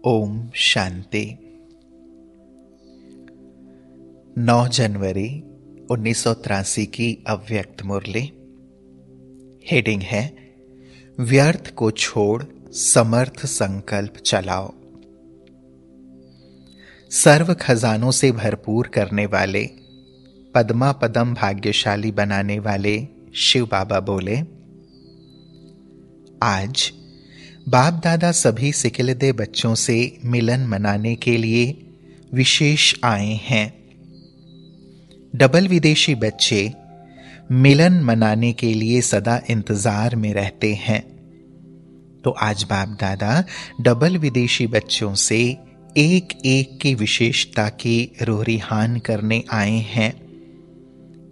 ओम शांति। 9 जनवरी 1983 की अव्यक्त मुरली। हेडिंग है व्यर्थ को छोड़ समर्थ संकल्प चलाओ। सर्व खजानों से भरपूर करने वाले, पद्मा पदम भाग्यशाली बनाने वाले शिव बाबा बोले, आज बाप दादा सभी सिकिलदे बच्चों से मिलन मनाने के लिए विशेष आए हैं। डबल विदेशी बच्चे मिलन मनाने के लिए सदा इंतजार में रहते हैं। तो आज बाप दादा डबल विदेशी बच्चों से एक एक की विशेषता की रोहरिहान करने आए हैं।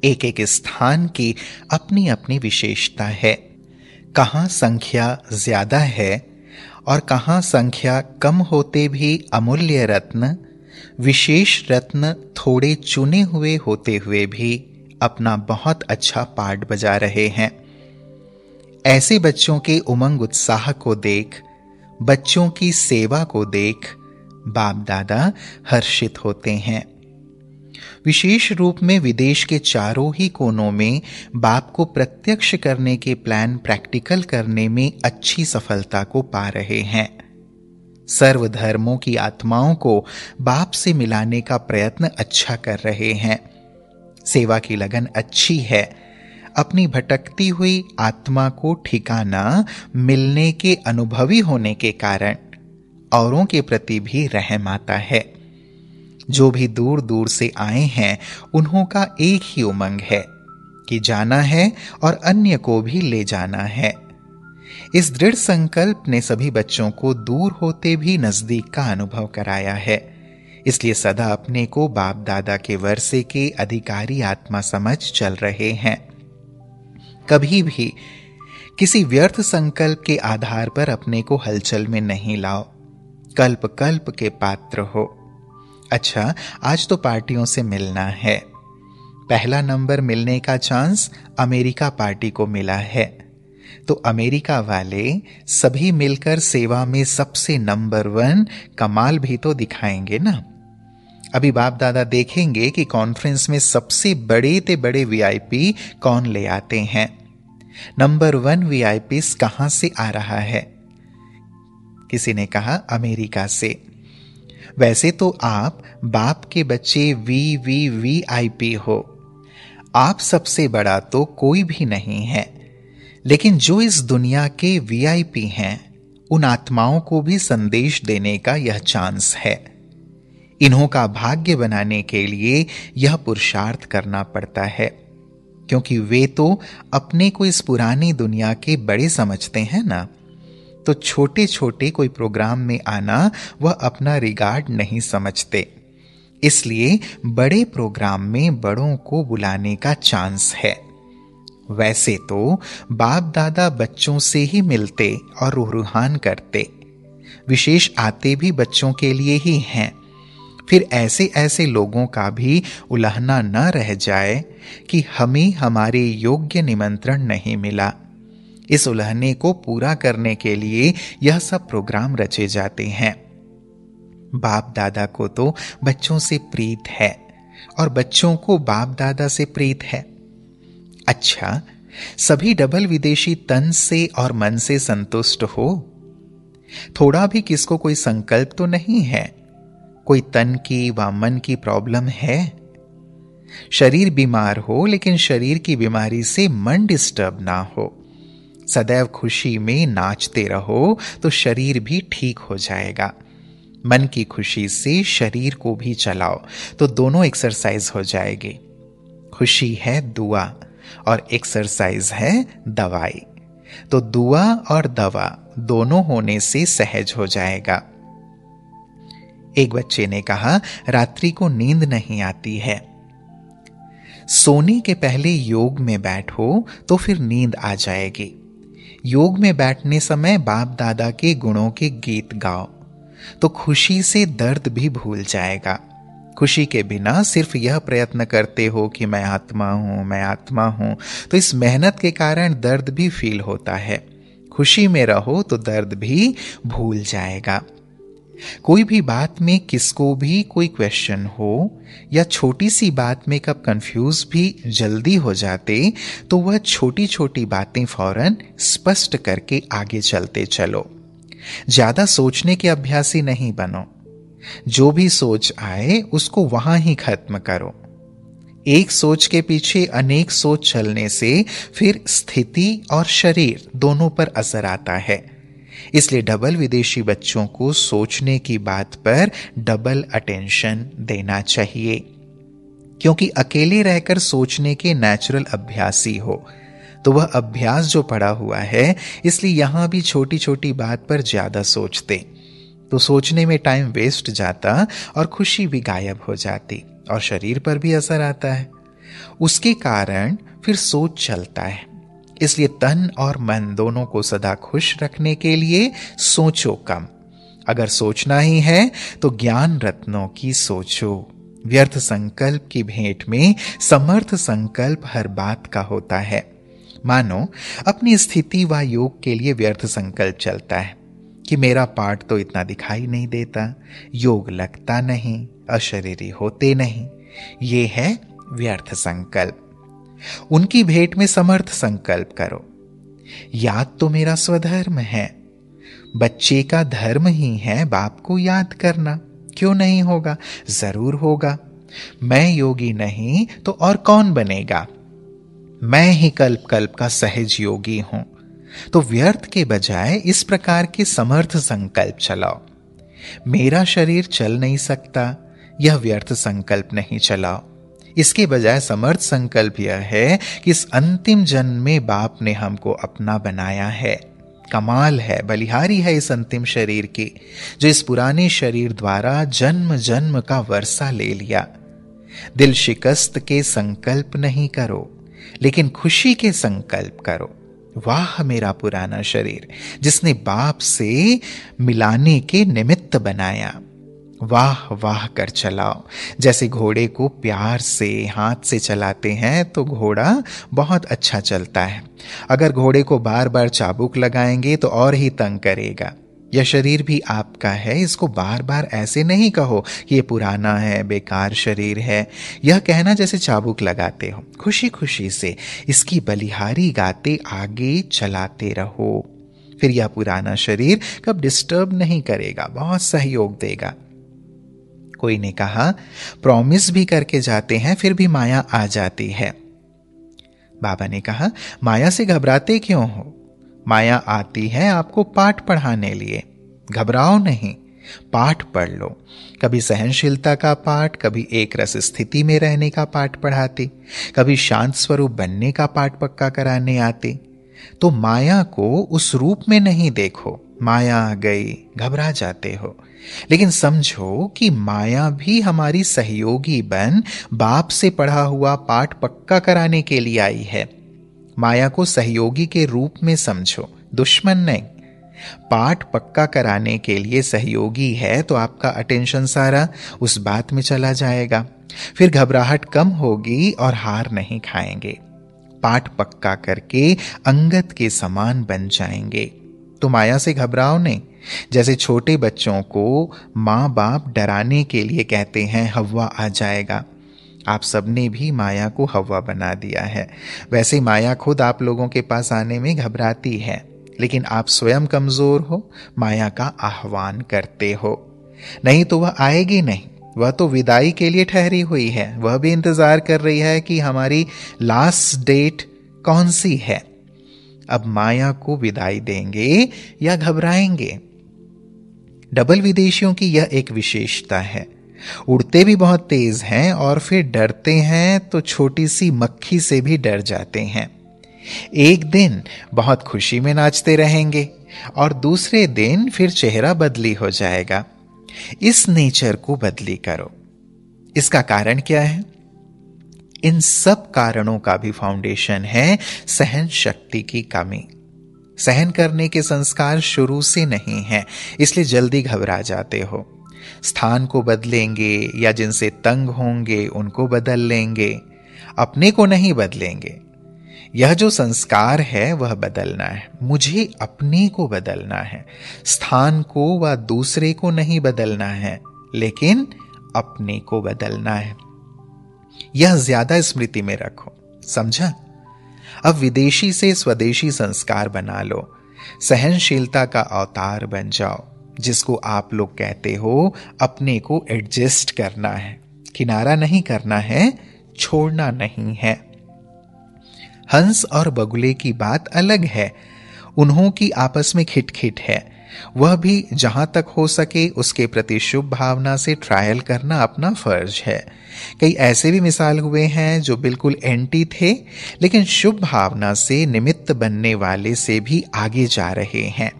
एक एक स्थान की अपनी अपनी विशेषता है। कहाँ संख्या ज्यादा है और कहाँ संख्या कम होते भी अमूल्य रत्न, विशेष रत्न थोड़े चुने हुए होते हुए भी अपना बहुत अच्छा पार्ट बजा रहे हैं। ऐसे बच्चों के उमंग उत्साह को देख, बच्चों की सेवा को देख बाप दादा हर्षित होते हैं। विशेष रूप में विदेश के चारों ही कोनों में बाप को प्रत्यक्ष करने के प्लान प्रैक्टिकल करने में अच्छी सफलता को पा रहे हैं। सर्व धर्मों की आत्माओं को बाप से मिलाने का प्रयत्न अच्छा कर रहे हैं। सेवा की लगन अच्छी है। अपनी भटकती हुई आत्मा को ठिकाना मिलने के अनुभवी होने के कारण औरों के प्रति भी रहम आता है। जो भी दूर दूर से आए हैं उन्हों का एक ही उमंग है कि जाना है और अन्य को भी ले जाना है। इस दृढ़ संकल्प ने सभी बच्चों को दूर होते भी नजदीक का अनुभव कराया है। इसलिए सदा अपने को बाप दादा के वर्षे के अधिकारी आत्मा समझ चल रहे हैं। कभी भी किसी व्यर्थ संकल्प के आधार पर अपने को हलचल में नहीं लाओ। कल्प कल्प के पात्र हो। अच्छा, आज तो पार्टियों से मिलना है। पहला नंबर मिलने का चांस अमेरिका पार्टी को मिला है। तो अमेरिका वाले सभी मिलकर सेवा में सबसे नंबर 1 कमाल भी तो दिखाएंगे ना। अभी बाप दादा देखेंगे कि कॉन्फ्रेंस में सबसे बड़े ते बड़े वीआईपी कौन ले आते हैं। नंबर 1 वीआईपी कहां से आ रहा है? किसी ने कहा अमेरिका से। वैसे तो आप बाप के बच्चे वीआईपी हो। आप सबसे बड़ा तो कोई भी नहीं है। लेकिन जो इस दुनिया के वीआईपी हैं, उन आत्माओं को भी संदेश देने का यह चांस है। इन्हों का भाग्य बनाने के लिए यह पुरुषार्थ करना पड़ता है, क्योंकि वे तो अपने को इस पुरानी दुनिया के बड़े समझते हैं ना। तो छोटे छोटे कोई प्रोग्राम में आना वह अपना रिगार्ड नहीं समझते। इसलिए बड़े प्रोग्राम में बड़ों को बुलाने का चांस है। वैसे तो बाप दादा बच्चों से ही मिलते और रूहान करते। विशेष आते भी बच्चों के लिए ही हैं। फिर ऐसे ऐसे लोगों का भी उल्हना न रह जाए कि हमें हमारे योग्य निमंत्रण नहीं मिला। इस उल्हने को पूरा करने के लिए यह सब प्रोग्राम रचे जाते हैं। बाप दादा को तो बच्चों से प्रीत है और बच्चों को बाप दादा से प्रीत है। अच्छा, सभी डबल विदेशी तन से और मन से संतुष्ट हो? थोड़ा भी किसको कोई संकल्प तो नहीं है? कोई तन की व मन की प्रॉब्लम है? शरीर बीमार हो लेकिन शरीर की बीमारी से मन डिस्टर्ब ना हो। सदैव खुशी में नाचते रहो तो शरीर भी ठीक हो जाएगा। मन की खुशी से शरीर को भी चलाओ तो दोनों एक्सरसाइज हो जाएगी। खुशी है दुआ और एक्सरसाइज है दवाई। तो दुआ और दवा दोनों होने से सहज हो जाएगा। एक बच्चे ने कहा, रात्रि को नींद नहीं आती है। सोने के पहले योग में बैठो तो फिर नींद आ जाएगी। योग में बैठने समय बाप दादा के गुणों के गीत गाओ तो खुशी से दर्द भी भूल जाएगा। खुशी के बिना सिर्फ यह प्रयत्न करते हो कि मैं आत्मा हूं, मैं आत्मा हूं, तो इस मेहनत के कारण दर्द भी फील होता है। खुशी में रहो तो दर्द भी भूल जाएगा। कोई भी बात में किसको भी कोई क्वेश्चन हो या छोटी सी बात में कब कंफ्यूज भी जल्दी हो जाते, तो वह छोटी छोटी बातें फौरन स्पष्ट करके आगे चलते चलो। ज्यादा सोचने के अभ्यासी नहीं बनो। जो भी सोच आए उसको वहां ही खत्म करो। एक सोच के पीछे अनेक सोच चलने से फिर स्थिति और शरीर दोनों पर असर आता है। इसलिए डबल विदेशी बच्चों को सोचने की बात पर डबल अटेंशन देना चाहिए, क्योंकि अकेले रहकर सोचने के नेचुरल अभ्यासी हो तो वह अभ्यास जो पड़ा हुआ है, इसलिए यहां भी छोटी छोटी बात पर ज्यादा सोचते तो सोचने में टाइम वेस्ट जाता और खुशी भी गायब हो जाती और शरीर पर भी असर आता है। उसके कारण फिर सोच चलता है। इसलिए तन और मन दोनों को सदा खुश रखने के लिए सोचो कम। अगर सोचना ही है तो ज्ञान रत्नों की सोचो। व्यर्थ संकल्प की भेंट में समर्थ संकल्प हर बात का होता है। मानो अपनी स्थिति व योग के लिए व्यर्थ संकल्प चलता है कि मेरा पाठ तो इतना दिखाई नहीं देता, योग लगता नहीं, अशरीरी होते नहीं। ये है व्यर्थ संकल्प। उनकी भेंट में समर्थ संकल्प करो। याद तो मेरा स्वधर्म है। बच्चे का धर्म ही है बाप को याद करना। क्यों नहीं होगा? जरूर होगा। मैं योगी नहीं तो और कौन बनेगा? मैं ही कल्प कल्प का सहज योगी हूं। तो व्यर्थ के बजाय इस प्रकार के समर्थ संकल्प चलाओ। मेरा शरीर चल नहीं सकता, यह व्यर्थ संकल्प नहीं चलाओ। इसके बजाय समर्थ संकल्प यह है कि इस अंतिम जन्म में बाप ने हमको अपना बनाया है। कमाल है, बलिहारी है इस अंतिम शरीर की, जो इस पुराने शरीर द्वारा जन्म जन्म का वर्षा ले लिया। दिल शिकस्त के संकल्प नहीं करो, लेकिन खुशी के संकल्प करो। वाह मेरा पुराना शरीर, जिसने बाप से मिलाने के निमित्त बनाया। वाह वाह कर चलाओ। जैसे घोड़े को प्यार से हाथ से चलाते हैं तो घोड़ा बहुत अच्छा चलता है। अगर घोड़े को बार बार चाबुक लगाएंगे तो और ही तंग करेगा। यह शरीर भी आपका है, इसको बार बार ऐसे नहीं कहो कि ये पुराना है, बेकार शरीर है। यह कहना जैसे चाबुक लगाते हो। खुशी खुशी से इसकी बलिहारी गाते आगे चलाते रहो। फिर यह पुराना शरीर कब डिस्टर्ब नहीं करेगा, बहुत सहयोग देगा। कोई ने कहा प्रॉमिस भी करके जाते हैं फिर भी माया आ जाती है। बाबा ने कहा माया से घबराते क्यों हो? माया आती है आपको पाठ पढ़ाने लिए। घबराओ नहीं, पाठ पढ़ लो। कभी सहनशीलता का पाठ, कभी एक रस स्थिति में रहने का पाठ पढ़ाते, कभी शांत स्वरूप बनने का पाठ पक्का कराने आते। तो माया को उस रूप में नहीं देखो। माया आ गई, घबरा जाते हो। लेकिन समझो कि माया भी हमारी सहयोगी बन बाप से पढ़ा हुआ पाठ पक्का कराने के लिए आई है। माया को सहयोगी के रूप में समझो, दुश्मन नहीं। पाठ पक्का कराने के लिए सहयोगी है तो आपका अटेंशन सारा उस बात में चला जाएगा। फिर घबराहट कम होगी और हार नहीं खाएंगे। पाठ पक्का करके अंगत के समान बन जाएंगे। तो माया से घबराओ नहीं। जैसे छोटे बच्चों को माँ बाप डराने के लिए कहते हैं हव्वा आ जाएगा, आप सबने भी माया को हव्वा बना दिया है। वैसे माया खुद आप लोगों के पास आने में घबराती है, लेकिन आप स्वयं कमजोर हो, माया का आह्वान करते हो। नहीं तो वह आएगी नहीं। वह तो विदाई के लिए ठहरी हुई है। वह भी इंतजार कर रही है कि हमारी लास्ट डेट कौन सी है। अब माया को विदाई देंगे या घबराएंगे? डबल विदेशियों की यह एक विशेषता है। उड़ते भी बहुत तेज हैं और फिर डरते हैं तो छोटी सी मक्खी से भी डर जाते हैं। एक दिन बहुत खुशी में नाचते रहेंगे और दूसरे दिन फिर चेहरा बदली हो जाएगा। इस नेचर को बदली करो। इसका कारण क्या है? इन सब कारणों का भी फाउंडेशन है सहन शक्ति की कमी। सहन करने के संस्कार शुरू से नहीं है, इसलिए जल्दी घबरा जाते हो। स्थान को बदलेंगे या जिनसे तंग होंगे उनको बदल लेंगे, अपने को नहीं बदलेंगे। यह जो संस्कार है वह बदलना है, मुझे अपने को बदलना है, स्थान को व दूसरे को नहीं बदलना है, लेकिन अपने को बदलना है। यह ज्यादा स्मृति में रखो, समझा? अब विदेशी से स्वदेशी संस्कार बना लो, सहनशीलता का अवतार बन जाओ, जिसको आप लोग कहते हो अपने को एडजस्ट करना है, किनारा नहीं करना है, छोड़ना नहीं है। हंस और बगुले की बात अलग है, उन्हों की आपस में खिटखिट है, वह भी जहां तक हो सके उसके प्रति शुभ भावना से ट्रायल करना अपना फर्ज है। कई ऐसे भी मिसाल हुए हैं जो बिल्कुल एंटी थे, लेकिन शुभ भावना से निमित्त बनने वाले से भी आगे जा रहे हैं।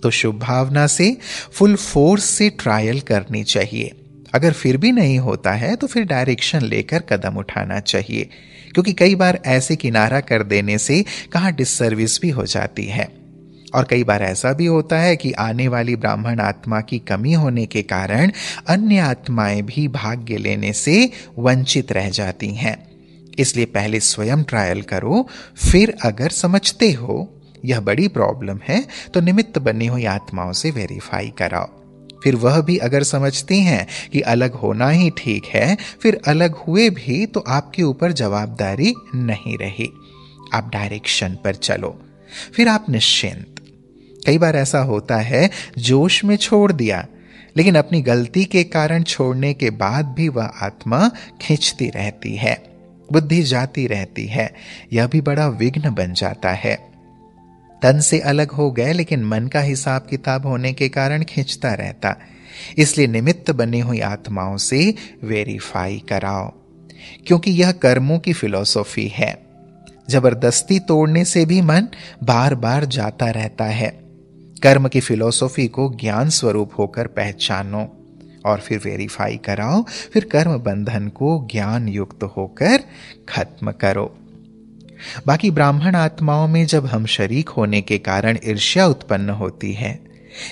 तो शुभ भावना से फुल फोर्स से ट्रायल करनी चाहिए। अगर फिर भी नहीं होता है तो फिर डायरेक्शन लेकर कदम उठाना चाहिए, क्योंकि कई बार ऐसे किनारा कर देने से कहां डिससर्विस भी हो जाती है। और कई बार ऐसा भी होता है कि आने वाली ब्राह्मण आत्मा की कमी होने के कारण अन्य आत्माएं भी भाग्य लेने से वंचित रह जाती हैं। इसलिए पहले स्वयं ट्रायल करो, फिर अगर समझते हो यह बड़ी प्रॉब्लम है तो निमित्त बनी हुई आत्माओं से वेरीफाई कराओ। फिर वह भी अगर समझती हैं कि अलग होना ही ठीक है, फिर अलग हुए भी तो आपके ऊपर जवाबदारी नहीं रही। आप डायरेक्शन पर चलो, फिर आप निश्चिंत। कई बार ऐसा होता है जोश में छोड़ दिया, लेकिन अपनी गलती के कारण छोड़ने के बाद भी वह आत्मा खींचती रहती है, बुद्धि जाती रहती है, यह भी बड़ा विघ्न बन जाता है। तन से अलग हो गए लेकिन मन का हिसाब किताब होने के कारण खींचता रहता। इसलिए निमित्त बनी हुई आत्माओं से वेरीफाई कराओ, क्योंकि यह कर्मों की फिलॉसफी है। जबरदस्ती तोड़ने से भी मन बार बार जाता रहता है। कर्म की फिलॉसफी को ज्ञान स्वरूप होकर पहचानो और फिर वेरीफाई कराओ, फिर कर्म बंधन को ज्ञान युक्त होकर खत्म करो। बाकी ब्राह्मण आत्माओं में जब हम शरीक होने के कारण ईर्ष्या उत्पन्न होती है,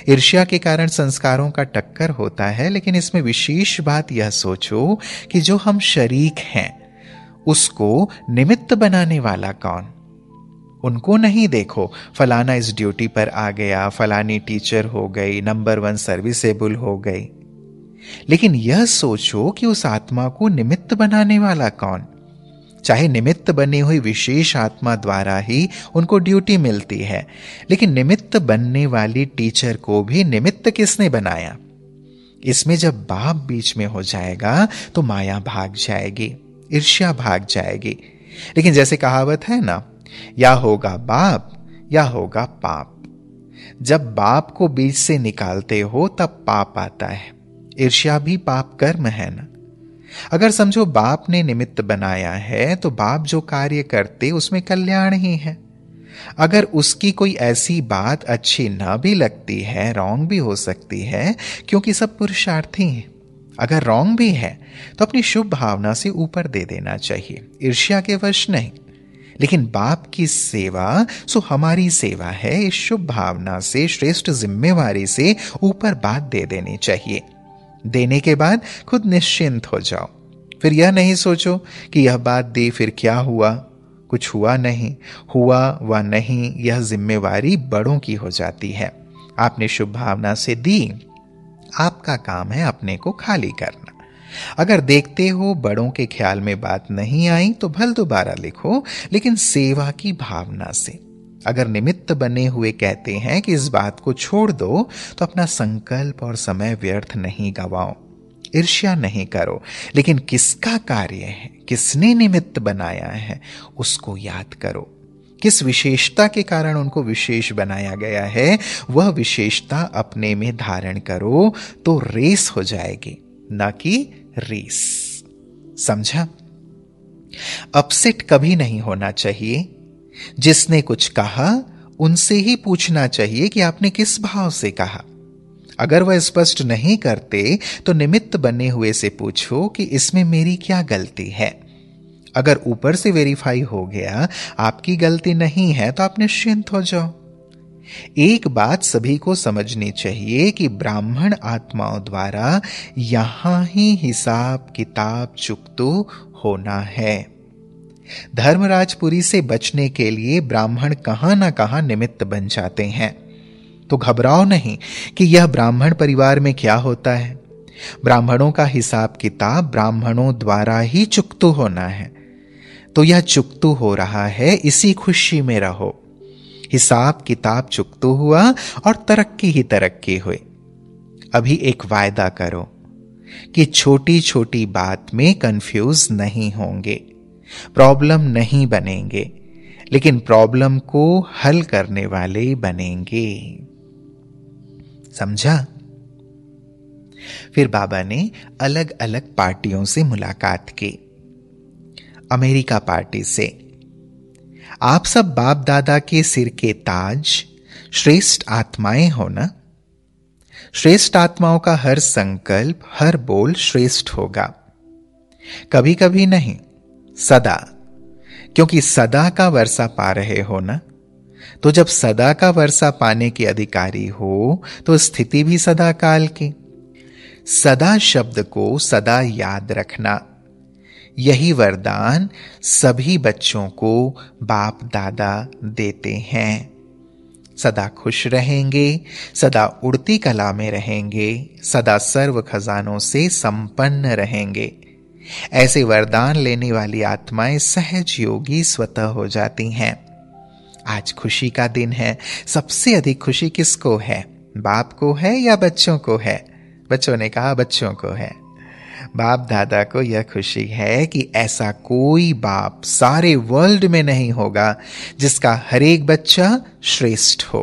ईर्ष्या के कारण संस्कारों का टक्कर होता है, लेकिन इसमें विशेष बात यह सोचो कि जो हम शरीक हैं उसको निमित्त बनाने वाला कौन? उनको नहीं देखो फलाना इस ड्यूटी पर आ गया, फलानी टीचर हो गई, नंबर 1 सर्विसेबल हो गई, लेकिन यह सोचो कि उस आत्मा को निमित्त बनाने वाला कौन? चाहे निमित्त बनी हुई विशेष आत्मा द्वारा ही उनको ड्यूटी मिलती है, लेकिन निमित्त बनने वाली टीचर को भी निमित्त किसने बनाया? इसमें जब बाप बीच में हो जाएगा तो माया भाग जाएगी, ईर्ष्या भाग जाएगी। लेकिन जैसे कहावत है ना, या होगा बाप या होगा पाप। जब बाप को बीच से निकालते हो तब पाप आता है। ईर्ष्या भी पाप कर्म है ना। अगर समझो बाप ने निमित्त बनाया है तो बाप जो कार्य करते उसमें कल्याण ही है। अगर उसकी कोई ऐसी बात अच्छी ना भी लगती है, रॉन्ग भी हो सकती है, क्योंकि सब पुरुषार्थी हैं। अगर रॉन्ग भी है तो अपनी शुभ भावना से ऊपर दे देना चाहिए, ईर्ष्या के वश नहीं। लेकिन बाप की सेवा सो हमारी सेवा है, इस शुभ भावना से, श्रेष्ठ जिम्मेवारी से ऊपर बात दे देनी चाहिए। देने के बाद खुद निश्चिंत हो जाओ। फिर यह नहीं सोचो कि यह बात दी फिर क्या हुआ, कुछ हुआ नहीं, हुआ व नहीं, यह जिम्मेवारी बड़ों की हो जाती है। आपने शुभ भावना से दी, आपका काम है अपने को खाली करना। अगर देखते हो बड़ों के ख्याल में बात नहीं आई तो भल दोबारा लिखो, लेकिन सेवा की भावना से। अगर निमित्त बने हुए कहते हैं कि इस बात को छोड़ दो तो अपना संकल्प और समय व्यर्थ नहीं गवाओ। ईर्ष्या नहीं करो, लेकिन किसका कार्य है, किसने निमित्त बनाया है, उसको याद करो। किस विशेषता के कारण उनको विशेष बनाया गया है, वह विशेषता अपने में धारण करो तो रेस हो जाएगी, ना कि रेस। समझा? अपसेट कभी नहीं होना चाहिए। जिसने कुछ कहा उनसे ही पूछना चाहिए कि आपने किस भाव से कहा। अगर वह स्पष्ट नहीं करते तो निमित्त बने हुए से पूछो कि इसमें मेरी क्या गलती है। अगर ऊपर से वेरीफाई हो गया आपकी गलती नहीं है तो आप निश्चिंत हो जाओ। एक बात सभी को समझनी चाहिए कि ब्राह्मण आत्माओं द्वारा यहां ही हिसाब किताब चुकतो होना है। धर्मराजपुरी से बचने के लिए ब्राह्मण कहां ना कहां निमित्त बन जाते हैं। तो घबराओ नहीं कि यह ब्राह्मण परिवार में क्या होता है। ब्राह्मणों का हिसाब किताब ब्राह्मणों द्वारा ही चुकतू होना है। तो यह चुकतू हो रहा है, इसी खुशी में रहो। हिसाब किताब चुकतू हुआ और तरक्की ही तरक्की हुई। अभी एक वायदा करो कि छोटी छोटी बात में कंफ्यूज नहीं होंगे, प्रॉब्लम नहीं बनेंगे, लेकिन प्रॉब्लम को हल करने वाले बनेंगे। समझा? फिर बाबा ने अलग अलग पार्टियों से मुलाकात की। अमेरिका पार्टी से, आप सब बाप दादा के सिर के ताज, श्रेष्ठ आत्माएं हो ना। श्रेष्ठ आत्माओं का हर संकल्प, हर बोल श्रेष्ठ होगा। कभी कभी नहीं, सदा, क्योंकि सदा का वर्षा पा रहे हो ना। तो जब सदा का वर्षा पाने के अधिकारी हो तो स्थिति भी सदा काल की। सदा शब्द को सदा याद रखना, यही वरदान सभी बच्चों को बाप दादा देते हैं। सदा खुश रहेंगे, सदा उड़ती कला में रहेंगे, सदा सर्व खजानों से संपन्न रहेंगे। ऐसे वरदान लेने वाली आत्माएं सहज योगी स्वतः हो जाती हैं। आज खुशी का दिन है। सबसे अधिक खुशी किसको है? बाप को है या बच्चों को है? बच्चों ने कहा बच्चों को है। बाप दादा को यह खुशी है कि ऐसा कोई बाप सारे वर्ल्ड में नहीं होगा जिसका हर एक बच्चा श्रेष्ठ हो।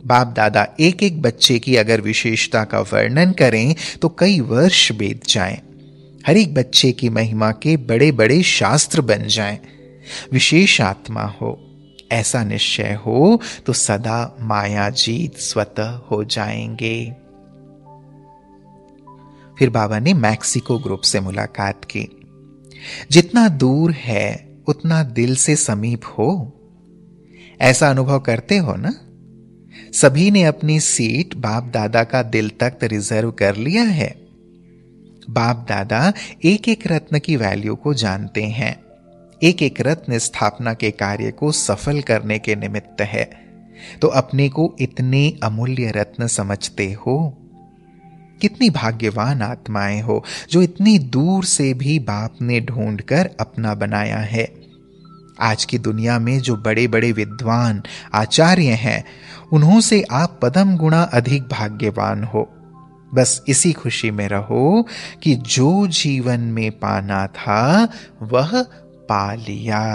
बाप दादा एक एक बच्चे की अगर विशेषता का वर्णन करें तो कई वर्ष बीत जाएं। हर एक बच्चे की महिमा के बड़े बड़े शास्त्र बन जाएं। विशेष आत्मा हो, ऐसा निश्चय हो तो सदा माया जीत स्वतः हो जाएंगे। फिर बाबा ने मैक्सिको ग्रुप से मुलाकात की। जितना दूर है उतना दिल से समीप हो, ऐसा अनुभव करते हो ना। सभी ने अपनी सीट बाप दादा का दिल तक रिजर्व कर लिया है। बाप दादा एक एक रत्न की वैल्यू को जानते हैं। एक एक रत्न स्थापना के कार्य को सफल करने के निमित्त है। तो अपने को इतने अमूल्य रत्न समझते हो। कितनी भाग्यवान आत्माएं हो जो इतनी दूर से भी बाप ने ढूंढकर अपना बनाया है। आज की दुनिया में जो बड़े बड़े विद्वान आचार्य हैं, उन्हों से आप पदम गुणा अधिक भाग्यवान हो। बस इसी खुशी में रहो कि जो जीवन में पाना था वह पा लिया।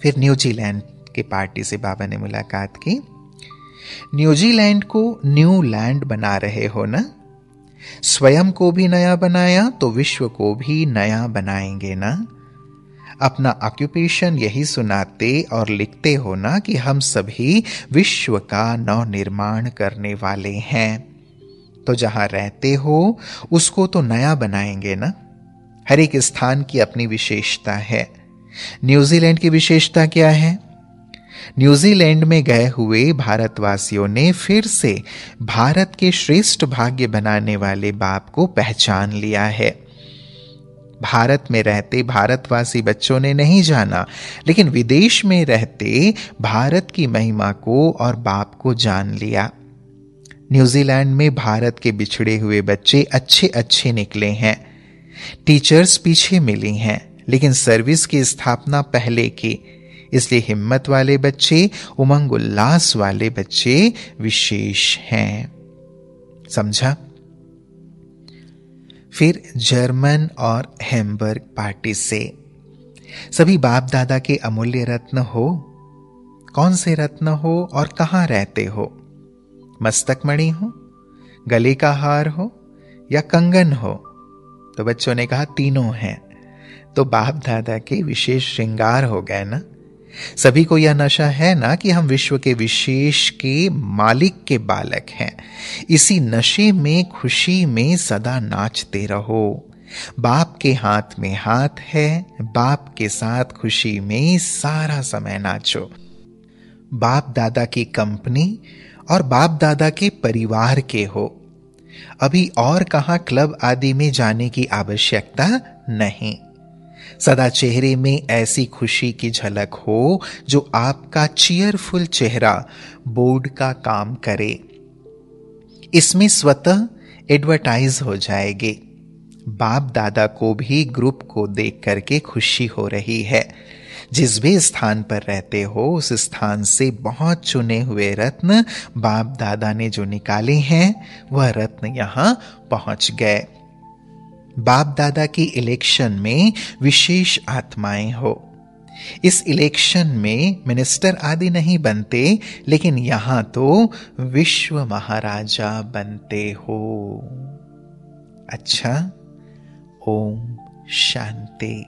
फिर न्यूजीलैंड के पार्टी से बाबा ने मुलाकात की। न्यूजीलैंड को न्यू लैंड बना रहे हो ना। स्वयं को भी नया बनाया तो विश्व को भी नया बनाएंगे ना। अपना ऑक्यूपेशन यही सुनाते और लिखते हो ना कि हम सभी विश्व का नव निर्माण करने वाले हैं। तो जहां रहते हो उसको तो नया बनाएंगे ना। हर एक स्थान की अपनी विशेषता है। न्यूजीलैंड की विशेषता क्या है? न्यूजीलैंड में गए हुए भारतवासियों ने फिर से भारत के श्रेष्ठ भाग्य बनाने वाले बाप को पहचान लिया है। भारत में रहते भारतवासी बच्चों ने नहीं जाना, लेकिन विदेश में रहते भारत की महिमा को और बाप को जान लिया। न्यूजीलैंड में भारत के बिछड़े हुए बच्चे अच्छे अच्छे निकले हैं। टीचर्स पीछे मिली हैं, लेकिन सर्विस की स्थापना पहले की। इसलिए हिम्मत वाले बच्चे, उमंग उल्लास वाले बच्चे विशेष हैं। समझा? फिर जर्मन और हैम्बर्ग पार्टी से, सभी बाप दादा के अमूल्य रत्न हो। कौन से रत्न हो और कहां रहते हो? मस्तक मणि हो, गले का हार हो या कंगन हो? तो बच्चों ने कहा तीनों हैं। तो बाप दादा के विशेष श्रृंगार हो गए ना। सभी को यह नशा है ना कि हम विश्व के विशेष के मालिक के बालक हैं। इसी नशे में, खुशी में सदा नाचते रहो। बाप के हाथ में हाथ है, बाप के साथ खुशी में सारा समय नाचो। बाप दादा की कंपनी और बाप दादा के परिवार के हो। अभी और कहां क्लब आदि में जाने की आवश्यकता नहीं। सदा चेहरे में ऐसी खुशी की झलक हो जो आपका चीयरफुल चेहरा बोर्ड का काम करे। इसमें स्वतः एडवर्टाइज हो जाएगी। बाप दादा को भी ग्रुप को देख करके खुशी हो रही है। जिस भी स्थान पर रहते हो उस स्थान से बहुत चुने हुए रत्न बाप दादा ने जो निकाले हैं वह रत्न यहां पहुंच गए। बाप दादा की इलेक्शन में विशेष आत्माएं हो। इस इलेक्शन में मिनिस्टर आदि नहीं बनते, लेकिन यहां तो विश्व महाराजा बनते हो। अच्छा, ओम शांति।